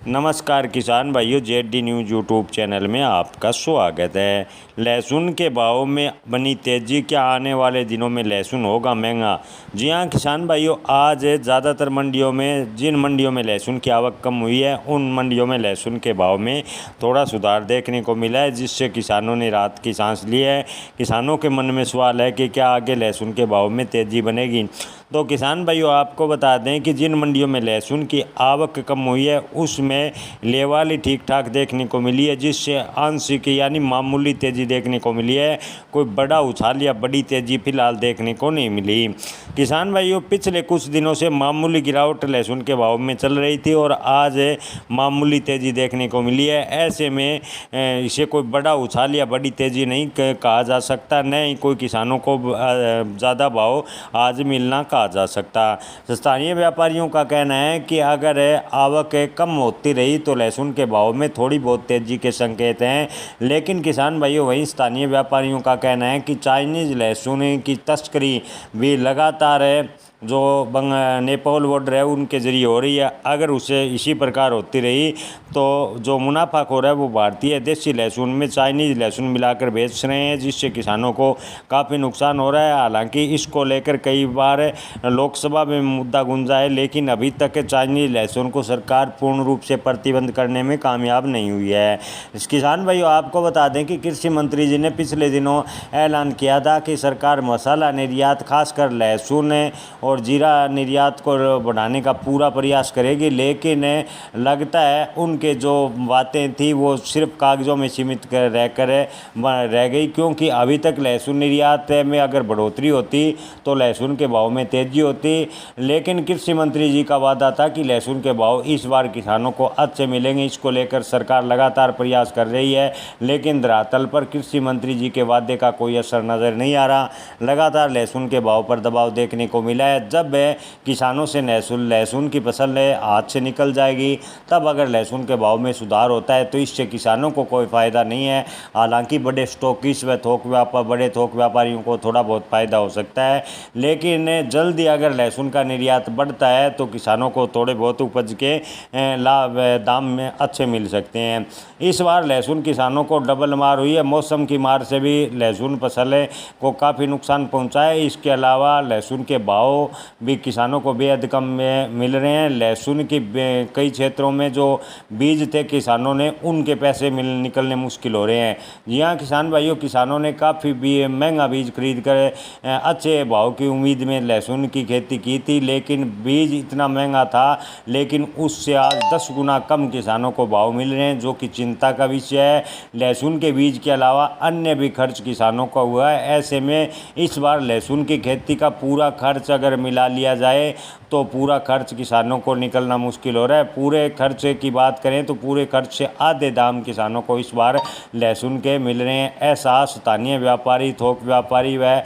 नमस्कार किसान भाइयों, जेड न्यूज़ यूट्यूब चैनल में आपका स्वागत है। लहसुन के भाव में बनी तेज़ी, क्या आने वाले दिनों में लहसुन होगा महंगा? जी हाँ किसान भाइयों, आज ज़्यादातर मंडियों में, जिन मंडियों में लहसुन की आवक कम हुई है उन मंडियों में लहसुन के भाव में थोड़ा सुधार देखने को मिला है, जिससे किसानों ने राहत की सांस ली है। किसानों के मन में सवाल है कि क्या आगे लहसुन के भाव में तेज़ी बनेगी। तो किसान भाइयों, आपको बता दें कि जिन मंडियों में लहसुन की आवक कम हुई है उसमें लेवाली ठीक ठाक देखने को मिली है, जिससे आंशिक यानी मामूली तेज़ी देखने को मिली है। कोई बड़ा उछाल या बड़ी तेज़ी फिलहाल देखने को नहीं मिली। किसान भाइयों, पिछले कुछ दिनों से मामूली गिरावट लहसुन के भाव में चल रही थी और आज मामूली तेज़ी देखने को मिली है। ऐसे में इसे कोई बड़ा उछाल या बड़ी तेज़ी नहीं कहा जा सकता, न ही कोई किसानों को ज़्यादा भाव आज मिलना कहा जा सकता। स्थानीय व्यापारियों का कहना है कि अगर आवक कम होती रही तो लहसुन के भाव में थोड़ी बहुत तेज़ी के संकेत हैं। लेकिन किसान भाइयों, वहीं स्थानीय व्यापारियों का कहना है कि चाइनीज़ लहसुन की तस्करी भी लगातार जो नेपाल बॉर्डर है उनके ज़रिए हो रही है। अगर उसे इसी प्रकार होती रही तो जो मुनाफाखोर है वो भारतीय देसी लहसुन में चाइनीज़ लहसुन मिलाकर बेच रहे हैं, जिससे किसानों को काफ़ी नुकसान हो रहा है। हालांकि इसको लेकर कई बार लोकसभा में मुद्दा गूंजा है, लेकिन अभी तक चाइनीज़ लहसुन को सरकार पूर्ण रूप से प्रतिबंध करने में कामयाब नहीं हुई है। किसान भाइयों, आपको बता दें कि कृषि मंत्री जी ने पिछले दिनों ऐलान किया था कि सरकार मसाला निर्यात, खासकर लहसुन और जीरा निर्यात को बढ़ाने का पूरा प्रयास करेगी। लेकिन लगता है उनके जो बातें थी वो सिर्फ कागज़ों में सीमित रह गई, क्योंकि अभी तक लहसुन निर्यात में अगर बढ़ोतरी होती तो लहसुन के भाव में तेज़ी होती। लेकिन कृषि मंत्री जी का वादा था कि लहसुन के भाव इस बार किसानों को अच्छे मिलेंगे। इसको लेकर सरकार लगातार प्रयास कर रही है, लेकिन धरातल पर कृषि मंत्री जी के वादे का कोई असर नज़र नहीं आ रहा। लगातार लहसुन के भाव पर दबाव देखने को मिला है। जब किसानों से लहसुन की फसल हाथ से निकल जाएगी, तब अगर लहसुन के भाव में सुधार होता है तो इससे किसानों को कोई फ़ायदा नहीं है। हालांकि बड़े स्टॉकिस्ट व बड़े थोक व्यापारियों को थोड़ा बहुत फ़ायदा हो सकता है, लेकिन जल्दी अगर लहसुन का निर्यात बढ़ता है तो किसानों को थोड़े बहुत उपज के लाभ दाम में अच्छे मिल सकते हैं। इस बार लहसुन किसानों को डबल मार हुई है। मौसम की मार से भी लहसुन फसल को काफ़ी नुकसान पहुंचा है। इसके अलावा लहसुन के भाव भी किसानों को बेहद कम में मिल रहे हैं। लहसुन की कई क्षेत्रों में जो बीज थे किसानों ने, उनके पैसे निकलने मुश्किल हो रहे हैं। जी हाँ किसान भाइयों, किसानों ने काफ़ी महंगा बीज खरीद कर अच्छे भाव की उम्मीद में लहसुन की खेती की थी, लेकिन बीज इतना महंगा था, लेकिन उससे आज 10 गुना कम किसानों को भाव मिल रहे हैं, जो कि चिंता का विषय है। लहसुन के बीज के अलावा अन्य भी खर्च किसानों का हुआ है। ऐसे में इस बार लहसुन की खेती का पूरा खर्च अगर मिला लिया जाए तो पूरा खर्च किसानों को निकलना मुश्किल हो रहा है। पूरे खर्चे की बात करें तो पूरे खर्च से आधे दाम किसानों को इस बार लहसुन के मिल रहे हैं। ऐसा स्थानीय व्यापारी, थोक व्यापारी व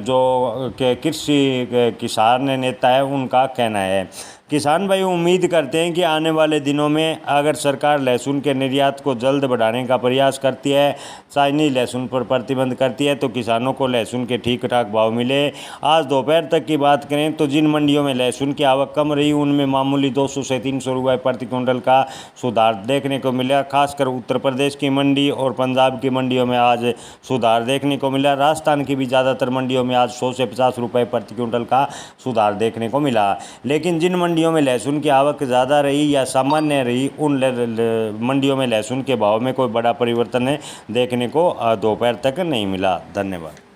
जो कृषि किसान नेता है उनका कहना है। किसान भाई उम्मीद करते हैं कि आने वाले दिनों में अगर सरकार लहसुन के निर्यात को जल्द बढ़ाने का प्रयास करती है, चाइनीज़ लहसुन पर प्रतिबंध करती है, तो किसानों को लहसुन के ठीक ठाक भाव मिले। आज दोपहर तक की बात करें तो जिन मंडियों में लहसुन की आवक कम रही उनमें मामूली 200 से 300 रुपये प्रति क्विंटल का सुधार देखने को मिला। खासकर उत्तर प्रदेश की मंडी और पंजाब की मंडियों में आज सुधार देखने को मिला। राजस्थान की भी ज़्यादातर मंडियों में आज 100 से 50 रुपये प्रति क्विंटल का सुधार देखने को मिला। लेकिन जिन मंडियों में लहसुन की आवक ज़्यादा रही या सामान्य रही, उन मंडियों में लहसुन के भाव में कोई बड़ा परिवर्तन देखने को दोपहर तक नहीं मिला। धन्यवाद।